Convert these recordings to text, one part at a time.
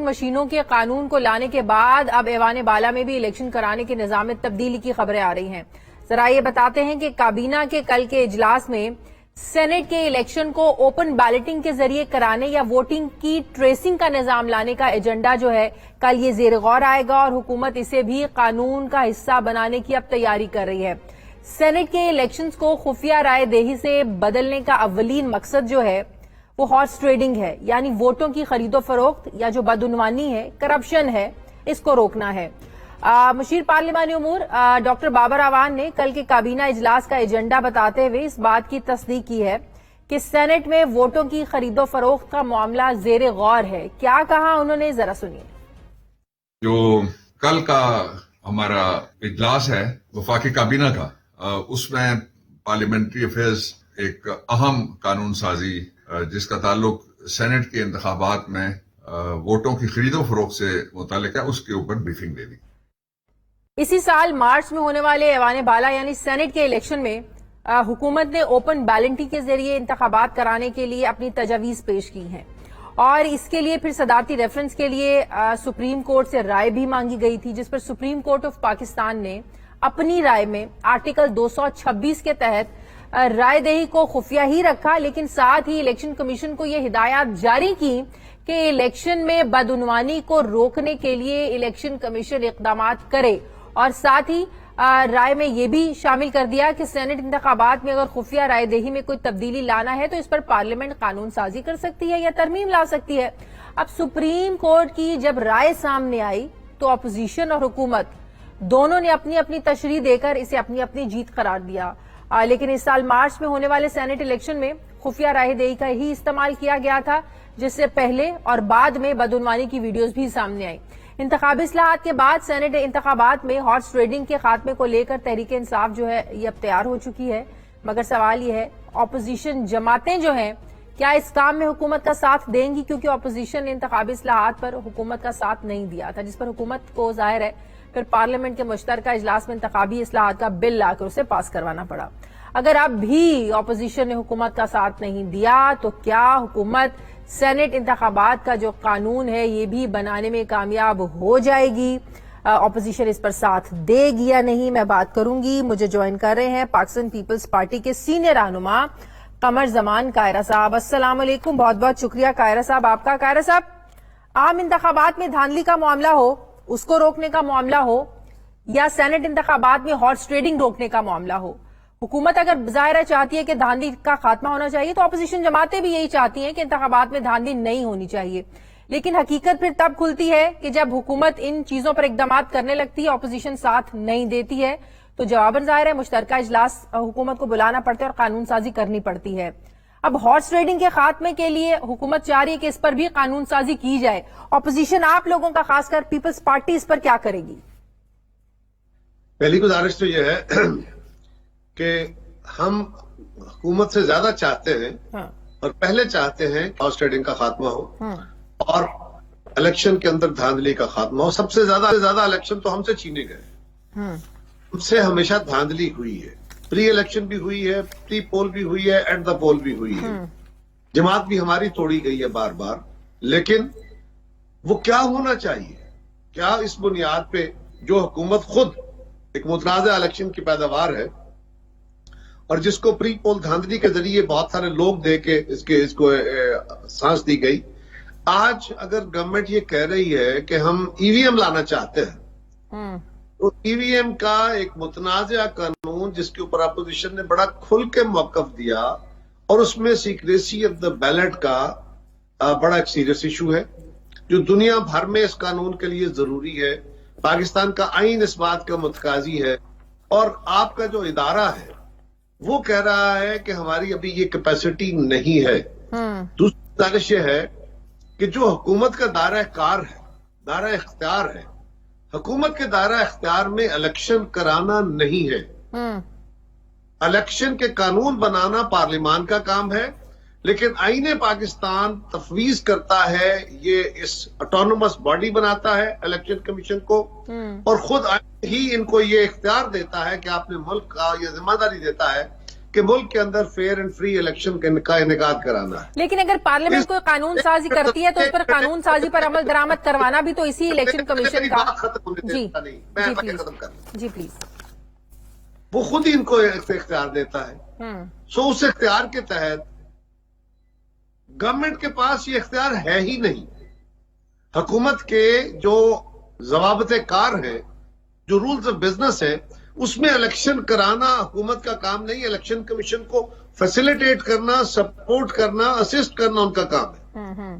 Voting مشینوں کے قانون کو لانے کے بعد اب ایوان بالا میں بھی الیکشن کرانے کے نظام میں تبدیلی کی خبریں آ رہی ہیں. ذرا یہ بتاتے ہیں کہ کابینہ کے کل کے اجلاس میں سینٹ کے الیکشن کو اوپن بیلٹنگ کے ذریعے کرانے یا ووٹنگ کی ٹریسنگ کا نظام لانے کا ایجنڈا جو ہے کل یہ زیر غور آئے گا اور حکومت اسے بھی قانون کا حصہ بنانے کی اب تیاری کر رہی ہے. سینٹ کے الیکشنز کو خفیہ رائے دہی سے بدلنے کا اولین مقصد جو ہے وہ ہارس ٹریڈنگ ہے، یعنی ووٹوں کی خرید و فروخت یا جو بدعنوانی ہے، کرپشن ہے، اس کو روکنا ہے. مشیر پارلیمانی امور ڈاکٹر بابر اعوان نے کل کے کابینہ اجلاس کا ایجنڈا بتاتے ہوئے اس بات کی تصدیق کی ہے کہ سینٹ میں ووٹوں کی خرید و فروخت کا معاملہ زیر غور ہے. کیا کہا انہوں نے، ذرا سنیے. جو کل کا ہمارا اجلاس ہے وفاقی کابینہ کا، اس میں پارلیمنٹری افیئرز ایک اہم قانون سازی جس کا تعلق سینٹ کے انتخابات میں ووٹوں کی خرید و فروخت سے متعلق ہے، اس کے اوپر بریفنگ دے دی. اسی سال مارچ میں ہونے والے ایوان بالا یعنی سینٹ کے الیکشن میں حکومت نے اوپن بیلٹنگ کے ذریعے انتخابات کرانے کے لیے اپنی تجاویز پیش کی ہیں اور اس کے لیے پھر صدارتی ریفرنس کے لیے سپریم کورٹ سے رائے بھی مانگی گئی تھی، جس پر سپریم کورٹ آف پاکستان نے اپنی رائے میں آرٹیکل 226 کے تحت رائے دہی کو خفیہ ہی رکھا، لیکن ساتھ ہی الیکشن کمیشن کو یہ ہدایات جاری کی کہ الیکشن میں بدعنوانی کو روکنے کے لیے الیکشن کمیشن اقدامات کرے، اور ساتھ ہی رائے میں یہ بھی شامل کر دیا کہ سینٹ انتخابات میں اگر خفیہ رائے دہی میں کوئی تبدیلی لانا ہے تو اس پر پارلیمنٹ قانون سازی کر سکتی ہے یا ترمیم لا سکتی ہے. اب سپریم کورٹ کی جب رائے سامنے آئی تو اپوزیشن اور حکومت دونوں نے اپنی اپنی تشریح دے کر اسے اپنی اپنی جیت قرار دیا. لیکن اس سال مارچ میں ہونے والے سینٹ الیکشن میں خفیہ رائے دہی کا ہی استعمال کیا گیا تھا، جس سے پہلے اور بعد میں بدعنوانی کی ویڈیوز بھی سامنے آئی. انتخابی اصلاحات کے بعد سینٹ انتخابات میں ہارس ٹریڈنگ کے خاتمے کو لے کر تحریک انصاف جو ہے یہ اب تیار ہو چکی ہے، مگر سوال یہ ہے اپوزیشن جماعتیں جو ہیں کیا اس کام میں حکومت کا ساتھ دیں گی، کیونکہ اپوزیشن نے انتخابی اصلاحات پر حکومت کا ساتھ نہیں دیا تھا، جس پر حکومت کو ظاہر ہے پھر پارلیمنٹ کے مشترکہ اجلاس میں انتخابی اصلاحات کا بل لا کر اسے پاس کروانا پڑا. اگر اب بھی اپوزیشن نے حکومت کا ساتھ نہیں دیا تو کیا حکومت سینٹ انتخابات کا جو قانون ہے یہ بھی بنانے میں کامیاب ہو جائے گی؟ اپوزیشن اس پر ساتھ دے گی یا نہیں، میں بات کروں گی. مجھے جوائن کر رہے ہیں پاکستان پیپلز پارٹی کے سینئر رہنما قمر زمان قاہرہ صاحب. السلام علیکم، بہت بہت شکریہ قاہرہ صاحب آپ کا. قاہرہ صاحب، عام انتخابات میں دھاندلی کا معاملہ ہو، اس کو روکنے کا معاملہ ہو، یا سینٹ انتخابات میں ہارس ٹریڈنگ روکنے کا معاملہ ہو، حکومت اگر ظاہرہ چاہتی ہے کہ دھاندلی کا خاتمہ ہونا چاہیے تو اپوزیشن جماعتیں بھی یہی چاہتی ہیں کہ انتخابات میں دھاندلی نہیں ہونی چاہیے. لیکن حقیقت پھر تب کھلتی ہے کہ جب حکومت ان چیزوں پر اقدامات کرنے لگتی ہے، اپوزیشن ساتھ نہیں دیتی ہے، تو جواباً ظاہر ہے مشترکہ اجلاس حکومت کو بلانا پڑتا ہے اور قانون سازی کرنی پڑتی ہے. اب ہارس ٹریڈنگ کے خاتمے کے لیے حکومت چاہ رہی ہے کہ اس پر بھی قانون سازی کی جائے. اپوزیشن آپ لوگوں کا، خاص کر پیپلز پارٹی، اس پر کیا کرے گی؟ پہلی گزارش تو یہ ہے کہ ہم حکومت سے زیادہ چاہتے ہیں اور پہلے چاہتے ہیں ہارس ٹریڈنگ کا خاتمہ ہو اور الیکشن کے اندر دھاندلی کا خاتمہ ہو. سب سے زیادہ الیکشن تو ہم سے چھینے گئے، ہم سے ہمیشہ دھاندلی ہوئی ہے. پری الیکشن بھی ہوئی ہے، پری پول بھی ہوئی ہے، ایٹ دا پول بھی ہوئی ہے. جماعت بھی ہماری توڑی گئی ہے بار بار. لیکن وہ کیا ہونا چاہیے؟ کیا اس بنیاد پہ جو حکومت خود ایک متنازع الیکشن کی پیداوار ہے اور جس کو پری پول دھاندلی کے ذریعے بہت سارے لوگ دے کے اس کو سانس دی گئی، آج اگر گورنمنٹ یہ کہہ رہی ہے کہ ہم ای وی ایم لانا چاہتے ہیں تو ای وی ایم کا ایک متنازع قانون جس کے اوپر اپوزیشن نے بڑا کھل کے موقف دیا اور اس میں سیکریسی آف دا بیلٹ کا بڑا ایک سیریس ایشو ہے جو دنیا بھر میں اس قانون کے لیے ضروری ہے. پاکستان کا آئین اس بات کا متقاضی ہے اور آپ کا جو ادارہ ہے وہ کہہ رہا ہے کہ ہماری ابھی یہ کیپیسٹی نہیں ہے. دوسری گزارش یہ ہے کہ جو حکومت کا دائرہ کار ہے، دائرہ اختیار ہے، حکومت کے دائرہ اختیار میں الیکشن کرانا نہیں ہے. الیکشن کے قانون بنانا پارلیمان کا کام ہے، لیکن آئین پاکستان تفویض کرتا ہے، یہ اس اٹونومس باڈی بناتا ہے الیکشن کمیشن کو، اور خود آئین ہی ان کو یہ اختیار دیتا ہے کہ آپ نے ملک کا یہ ذمہ داری دیتا ہے کہ ملک کے اندر فیئر اینڈ فری الیکشن کا انعقاد کرانا ہے. لیکن اگر پارلیمنٹ کوئی قانون سازی کرتی ہے تو اس پر قانون سازی پر عمل درآمد کروانا بھی تو اسی الیکشن کمیشن کا. جی ختم کر جی پلیز. وہ خود ہی ان کو اختیار دیتا ہے. سو اس اختیار کے تحت گورنمنٹ کے پاس یہ اختیار ہے ہی نہیں. حکومت کے جو ضوابط کار ہیں، جو رولز آف بزنس ہے، اس میں الیکشن کرانا حکومت کا کام نہیں. الیکشن کمیشن کو فیسیلیٹیٹ کرنا، سپورٹ کرنا، اسسٹ کرنا ان کا کام ہے.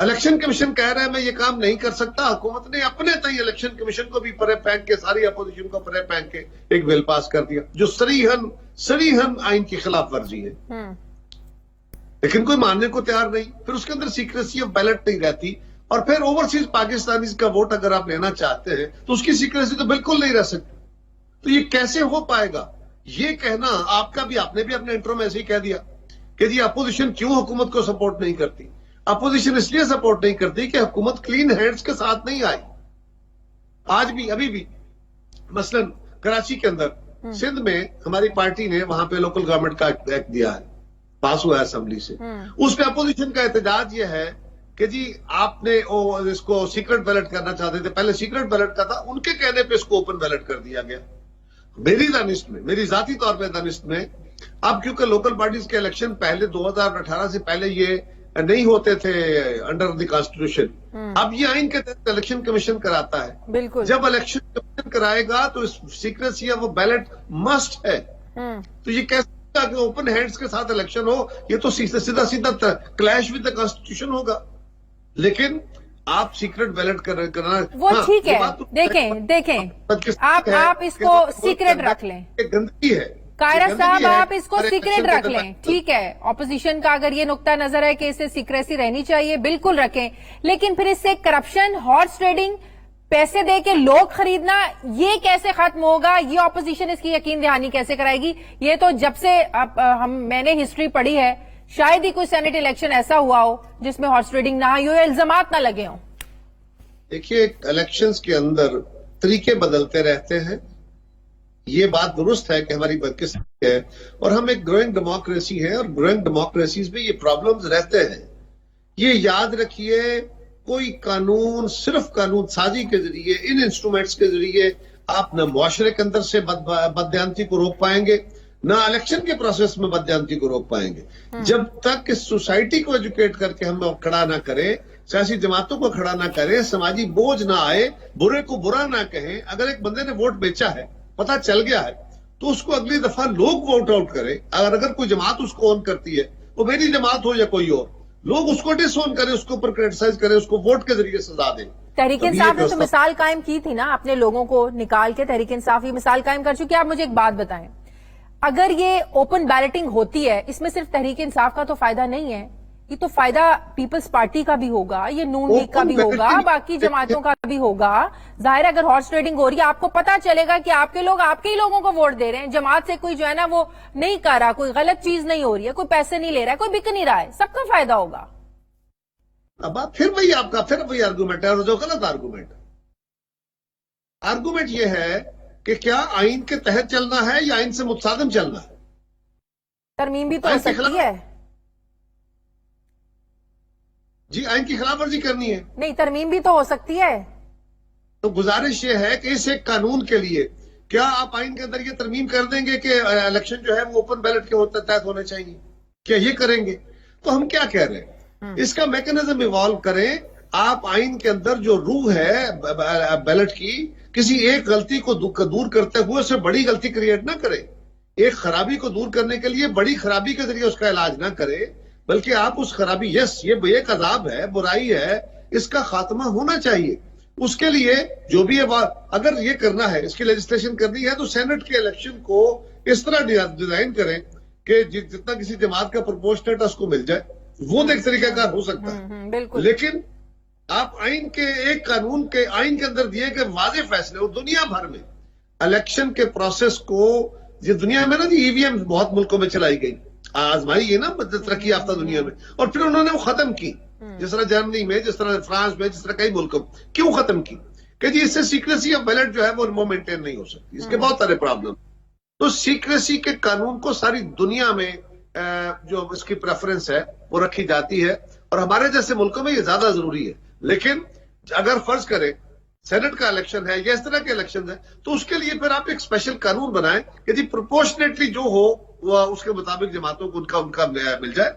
الیکشن کمیشن کہہ رہا ہے میں یہ کام نہیں کر سکتا. حکومت نے اپنے تئیں الیکشن کمیشن کو بھی پرے پھینک کے، ساری اپوزیشن کو پرے پھینک کے ایک بل پاس کر دیا جو صریحاً آئین کی خلاف ورزی ہے. لیکن کوئی ماننے کو تیار نہیں. پھر اس کے اندر سیکریسی آف بیلٹ نہیں رہتی. اور پھر اوورسیز پاکستانیز کا ووٹ اگر آپ لینا چاہتے ہیں تو اس کی سیکریسی تو بالکل نہیں رہ سکتی. تو یہ کیسے ہو پائے گا؟ یہ کہنا آپ نے بھی اپنے انٹرو میں ایسے ہی کہہ دیا کہ جی اپوزیشن کیوں حکومت کو سپورٹ نہیں کرتی. اپوزیشن اس لیے سپورٹ نہیں کرتی کہ حکومت کلین ہینڈز کے ساتھ نہیں آئی. آج بھی ابھی بھی مثلا کراچی کے اندر سندھ میں ہماری پارٹی نے وہاں پہ لوکل گورنمنٹ کا ایکٹ دیا ہے، پاس ہوا ہے اسمبلی سے. اس پہ اپوزیشن کا احتجاج یہ ہے کہ جی آپ نے اس کو سیکرٹ بیلٹ کرنا چاہتے تھے، پہلے سیکرٹ بیلٹ کا تھا، ان کے کہنے پہ اس کو اوپن بیلٹ کر دیا گیا. میری دانست میں، میری ذاتی طور پہ دانست میں، اب کیونکہ لوکل پارٹیز کے الیکشن پہلے 2018 سے پہلے یہ نہیں ہوتے تھے انڈر دی کانسٹیٹیوشن. اب یہ آئین کے تحت الیکشن کمیشن کراتا ہے. بالکل. جب الیکشن کمیشن کرائے گا تو سیکریسی وہ بیلٹ مسٹ ہے. تو یہ کیسے کہ اوپن ہینڈز کے ساتھ الیکشن ہو؟ یہ تو سیدھا کلیش ود دا کانسٹیٹیوشن ہوگا. لیکن آپ سیکرٹ بیلٹ کرنا وہ ٹھیک ہے. دیکھیں آپ اس کو سیکرٹ رکھ لیں. گندگی ہے قاہرہ صاحب، آپ اس کو سیکرٹ رکھ لیں، ٹھیک ہے. اپوزیشن کا اگر یہ نقطہ نظر ہے کہ اسے سیکریسی رہنی چاہیے، بالکل رکھیں. لیکن پھر اس سے کرپشن، ہارس ٹریڈنگ، پیسے دے کے لوگ خریدنا، یہ کیسے ختم ہوگا؟ یہ اپوزیشن اس کی یقین دہانی کیسے کرائے گی؟ یہ تو جب سے میں نے ہسٹری پڑھی ہے شاید ہی کوئی سینٹ الیکشن ایسا ہوا ہو جس میں ہارس ٹریڈنگ نہ ہوئی ہو، الزامات نہ لگے ہوں. دیکھیے الیکشنز کے اندر طریقے بدلتے رہتے ہیں. یہ بات درست ہے کہ ہماری بدقسمتی ہے اور ہم ایک گروئنگ ڈیموکریسی ہے، اور گروئنگ ڈیموکریسیز میں یہ پرابلمز رہتے ہیں. یہ یاد رکھیے، کوئی قانون صرف قانون سازی کے ذریعے، ان انسٹرومنٹس کے ذریعے آپ نہ معاشرے کے اندر سے بددیانتی کو روک پائیں گے، نہ الیکشن کے پروسیس میں بددیانتی کو روک پائیں گے. جب تک اس سوسائٹی کو ایجوکیٹ کر کے ہم کھڑا نہ کریں، سیاسی جماعتوں کو کھڑا نہ کریں، سماجی بوجھ نہ آئے، برے کو برا نہ کہیں. اگر ایک بندے نے ووٹ بیچا ہے، پتہ چل گیا ہے، تو اس کو اگلی دفعہ لوگ ووٹ آؤٹ کریں. اگر کوئی جماعت اس کو اون کرتی ہے، وہ میری جماعت ہو یا کوئی اور، لوگ اس کو ڈس اون کریں، اس کے اوپر کرٹیسائز کریں، اس کو ووٹ کے ذریعے سزا دیں. تحریک انصاف نے تو مثال قائم کی تھی نا، اپنے لوگوں کو نکال کے تحریک انصاف یہ مثال قائم کر چکی. آپ مجھے ایک بات بتائیں، اگر یہ اوپن بیلٹنگ ہوتی ہے، اس میں صرف تحریک انصاف کا تو فائدہ نہیں ہے، یہ تو فائدہ پیپلز پارٹی کا بھی ہوگا، یہ نون لیگ کا بھی ہوگا، باقی جماعتوں کا بھی ہوگا. ظاہر اگر ہارس ٹریڈنگ ہو رہی ہے، آپ کو پتا چلے گا کہ آپ کے لوگ آپ کے ہی لوگوں کو ووٹ دے رہے ہیں. جماعت سے کوئی جو ہے نا وہ نہیں کر رہا، کوئی غلط چیز نہیں ہو رہی ہے، کوئی پیسے نہیں لے رہا ہے، کوئی بک نہیں رہا ہے، سب کا فائدہ ہوگا. اب آپ پھر وہی آرگومنٹ ہے، اور جو غلط آرگومنٹ یہ ہے کہ کیا آئین کے تحت چلنا ہے یا آئین سے متصادم چلنا ہے. ترمیم بھی تو ہو سکتی ہے. جی آئین کی خلاف ورزی کرنی ہے، نہیں ترمیم بھی تو ہو سکتی ہے. تو گزارش یہ ہے کہ اس ایک قانون کے لیے کیا آپ آئین کے اندر یہ ترمیم کر دیں گے کہ الیکشن جو ہے وہ اوپن بیلٹ کے تحت ہونے چاہیے؟ کیا یہ کریں گے؟ تو ہم کیا کہہ رہے ہیں، اس کا میکنزم ایوالو کریں. آپ آئین کے اندر جو روح ہے بیلٹ کی، کسی ایک غلطی کو دور کرتے ہوئے اسے بڑی غلطی کریٹ نہ کریں. ایک خرابی کو دور کرنے کے لیے بڑی خرابی کے ذریعے اس کا علاج نہ کریں، بلکہ آپ اس خرابی، یہ ایک عذاب ہے، برائی ہے، اس کا خاتمہ ہونا چاہیے. اس کے لیے جو بھی اگر یہ کرنا ہے، اس کی لیجسلیشن کرنی ہے، تو سینٹ کے الیکشن کو اس طرح ڈیزائن کریں کہ جتنا کسی جماعت کا پرپورشنیٹ اس کو مل جائے. وہ ایک طریقہ کار ہو سکتا ہے. لیکن آپ آئین کے ایک قانون کے آئین کے اندر دیے کہ واضح فیصلے، اور دنیا بھر میں الیکشن کے پروسیس کو، یہ دنیا میں نا جی ای وی ایم بہت ملکوں میں چلائی گئی، آزمائی ہے نا ترقی یافتہ دنیا میں، اور پھر انہوں نے وہ ختم کی، جس طرح جرمنی میں، جس طرح فرانس میں، جس طرح کئی ملکوں. کیوں ختم کی؟ کہ جی اس سے سیکریسی آف بیلٹ جو ہے وہ مینٹین نہیں ہو سکتی، اس کے بہت سارے پرابلم. تو سیکریسی کے قانون کو ساری دنیا میں جو اس کی پریفرنس ہے وہ رکھی جاتی ہے، اور ہمارے جیسے ملکوں میں یہ زیادہ ضروری ہے. لیکن اگر فرض کریں سینٹ کا الیکشن ہے یا اس طرح کے الیکشن ہے تو اس کے لیے پھر آپ ایک اسپیشل قانون بنائیں کہ جی پروپورشنیٹلی جو ہو وہ اس کے مطابق جماعتوں کو ان کا مل جائے.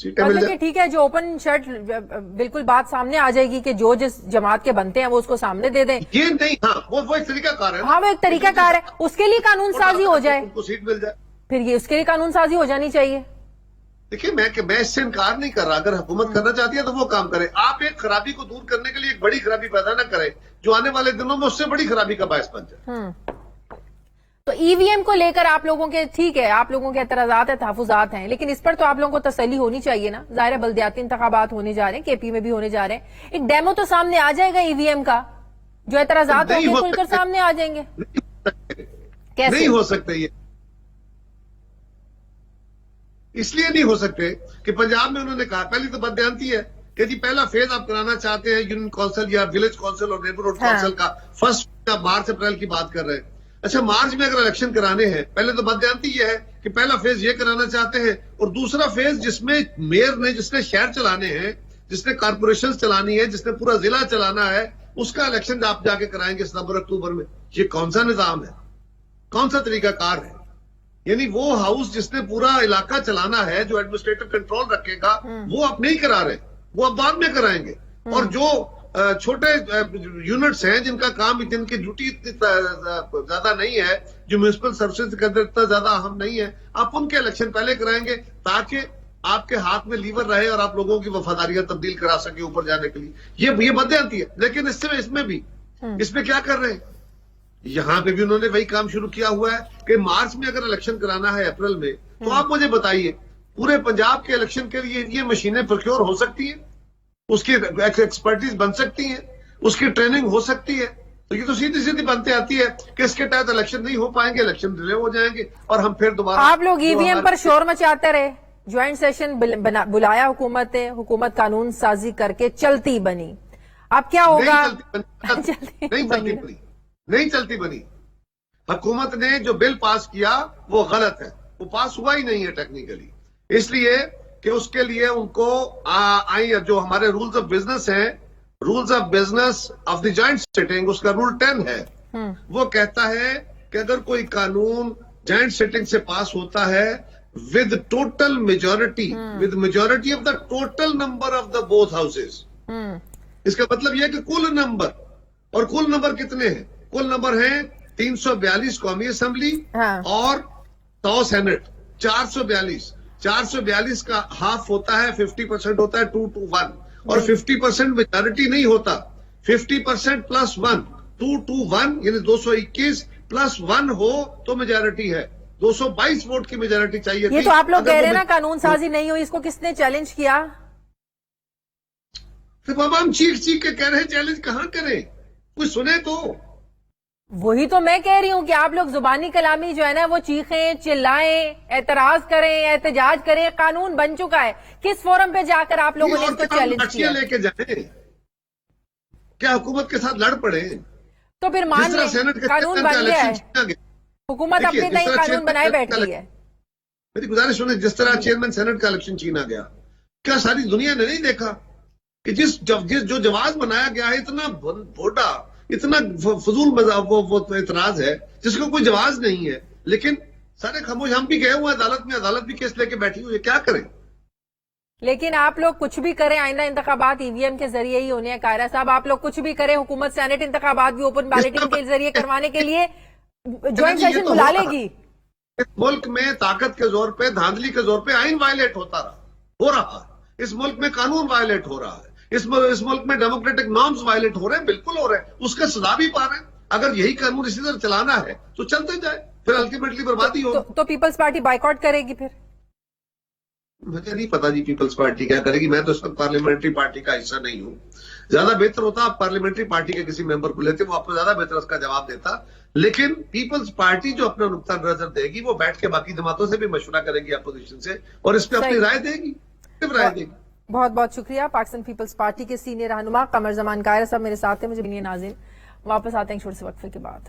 مطلب کہ ٹھیک ہے، جو اوپن شرٹ بالکل بات سامنے آ جائے گی کہ جو جس جماعت کے بنتے ہیں وہ اس کو سامنے دے دیں. یہ نہیں، ہاں وہ ایک طریقہ کار ہے. ہاں وہ ایک طریقہ کار ہے، اس کے لیے قانون سازی ہو جائے، ان کو سیٹ مل جائے. پھر یہ اس کے لیے قانون سازی ہو جانی چاہیے. دیکھیے میں اس سے انکار نہیں کر رہا، اگر حکومت کرنا چاہتی ہے تو وہ کام کرے. آپ ایک خرابی کو دور کرنے کے لیے ایک بڑی خرابی پیدا نہ کریں جو آنے والے دنوں میں اس سے بڑی خرابی کا باعث بن جائے. تو ای وی ایم کو لے کر آپ لوگوں کے ٹھیک ہے، آپ لوگوں کے اعتراضات ہیں، تحفظات ہیں، لیکن اس پر تو آپ لوگوں کو تسلی ہونی چاہیے نا. ظاہر ہے بلدیاتی انتخابات ہونے جا رہے ہیں، کے پی میں بھی ہونے جا رہے ہیں، ایک ڈیمو تو سامنے آ جائے گا ای وی ایم کا، جو اعتراضات ہوں گے کھل کر سامنے آ جائیں گے. کیسے نہیں ہو سکتے؟ یہ اس لیے نہیں ہو سکتے کہ پنجاب میں انہوں نے کہا، پہلی تو بددیانتی ہے کہ جی پہلا فیز آپ کرانا چاہتے ہیں یونین کونسل یا ولیج کونسل اور نیبرہڈ کونسل کا، فرسٹ مارچ اپریل کی بات کر رہے ہیں. اچھا مارچ میں اگر الیکشن کرانے ہیں، پہلے تو بددیانتی یہ ہے کہ پہلا فیز یہ کرانا چاہتے ہیں اور دوسرا فیز جس میں میئر نے، جس نے شہر چلانے ہیں، جس نے کارپوریشن چلانی ہے، جس نے پورا ضلع چلانا ہے، اس کا الیکشن آپ جا کے کرائیں گے ستمبر اکتوبر میں. یہ کون سا نظام ہے؟ کون سا طریقہ کار ہے؟ یعنی وہ ہاؤس جس نے پورا علاقہ چلانا ہے، جو ایڈمنسٹریٹو کنٹرول رکھے گا، وہ اب نہیں کرا رہے، وہ اب بعد میں کرائیں گے. اور جو چھوٹے یونٹس ہیں جن کا کام، جن کی ڈیوٹی اتنی زیادہ نہیں ہے، جو میونسپل سروسز کے اندر اتنا زیادہ اہم نہیں ہے، آپ ان کے الیکشن پہلے کرائیں گے تاکہ آپ کے ہاتھ میں لیور رہے اور آپ لوگوں کی وفاداریاں تبدیل کرا سکیں اوپر جانے کے لیے. یہ بددیانتی ہے. لیکن اس میں بھی اس میں کیا کر رہے ہیں؟ یہاں پہ بھی انہوں نے وہی کام شروع کیا ہوا ہے کہ مارچ میں اگر الیکشن کرانا ہے اپریل میں، تو آپ مجھے بتائیے پورے پنجاب کے الیکشن کے لیے یہ مشینیں پروکیور ہو سکتی ہیں؟ اس کی ایکسپرٹیز بن سکتی ہیں؟ اس کی ٹریننگ ہو سکتی ہے؟ تو یہ تو سیدھی بنتے آتی ہے کہ اس کے تحت الیکشن نہیں ہو پائیں گے، الیکشن ڈیلے ہو جائیں گے اور ہم پھر دوبارہ. آپ لوگ ای وی ایم پر شور مچاتے رہے، جوائنٹ سیشن بلایا حکومت نے، حکومت قانون سازی کر کے چلتی بنی. اب کیا ہوگا؟ نہیں چلتی بنی. حکومت نے جو بل پاس کیا وہ غلط ہے، وہ پاس ہوا ہی نہیں ہے ٹیکنیکلی، اس لیے کہ اس کے لیے ان کو جو ہمارے رولز آف بزنس ہیں، rules of business of the joint sitting, اس کا رول 10 ہے. وہ کہتا ہے کہ اگر کوئی قانون جوائنٹ سٹنگ سے پاس ہوتا ہے with total majority, with majority of the total number of the both houses. اس کا مطلب یہ کہ کل نمبر، اور کل نمبر کتنے ہیں؟ کل نمبر ہیں 342 قومی اسمبلی اور 100 سینٹ. 442 کا ہاف ہوتا ہے، 50% ہوتا ہے 2 to 1، اور 50% میجارٹی نہیں ہوتا، 50% پلس 1، 2 to 1 یعنی 221 پلس 1 ہو تو میجارٹی ہے. 222 ووٹ کی میجارٹی چاہیے. یہ تو آپ لوگ کہہ رہے ہیں نا قانون سازی نہیں ہوئی، اس کو کس نے چیلنج کیا؟ بابا ہم چیخ کے کہہ رہے ہیں، چیلنج کہاں کریں؟ کوئی سنے تو. وہی تو میں کہہ رہی ہوں کہ آپ لوگ زبانی کلامی جو ہے نا وہ چیخیں، چلائیں، اعتراض کریں، احتجاج کریں. قانون بن چکا ہے، کس فورم پہ جا کر آپ لوگوں نے اس کو چیلنج کیا؟ لے کے جائیں کیا حکومت کے ساتھ لڑ پڑے؟ تو پھر مان لیں قانون بن گیا ہے، حکومت اپنے نئی قانون بنائے بیٹھ گئی ہے. میری گزارش سنیں، جس طرح چیئرمین سینٹ کا الیکشن چھینا گیا، کیا ساری دنیا نے نہیں دیکھا کہ جو جواز بنایا گیا ہے اتنا بھوٹا، اتنا فضول اعتراض ہے جس کو کوئی جواز نہیں ہے، لیکن سارے خاموش. ہم بھی گئے ہوئے عدالت میں، عدالت بھی کیس لے کے بیٹھی ہوئی ہے، کیا کریں؟ لیکن آپ لوگ کچھ بھی کریں، آئندہ انتخابات ای وی ایم کے ذریعے ہی ہونے ہیں. قاہرہ صاحب آپ لوگ کچھ بھی کریں، حکومت سینٹ انتخابات بھی اوپن بیلٹنگ کے ذریعے کروانے کے لیے جوائنٹ سیشن بلا لے گی. اس ملک میں طاقت کے زور پہ، دھاندلی کے زور پہ آئین وائلیٹ ہو رہا ہے. اس ملک میں قانون وائلیٹ ہو رہا ہے. اس ملک میں ڈیموکریٹک نارمز وائلیٹ ہو رہے ہیں، بالکل ہو رہے ہیں. اس کا سزا بھی پا رہے ہیں. اگر یہی قانون اسی طرح چلانا ہے تو چلتے جائے، پھر الٹیمیٹلی بربادی ہو. تو پیپلز پارٹی بائیکاٹ کرے گی پھر؟ مجھے نہیں پتا جی پیپلز پارٹی کیا کرے گی. میں تو اس وقت پارلیمنٹری پارٹی کا حصہ نہیں ہوں. زیادہ بہتر ہوتا آپ پارلیمنٹری پارٹی کے کسی ممبر کو لیتے، وہ آپ کو زیادہ بہتر اس کا جواب دیتا. لیکن پیپلز پارٹی جو اپنا نقطہ نظر دے گی، وہ بیٹھ کے باقی جماعتوں سے بھی مشورہ کرے گی اپوزیشن سے، اور اس پہ اپنی رائے دے گی. بہت بہت شکریہ. پاکستان پیپلز پارٹی کے سینئر رہنما قمر زمان قاہرہ صاحب میرے ساتھ ہیں. مجھے ناظرین واپس آتے ہیں چھوٹے سے وقفے کے بعد.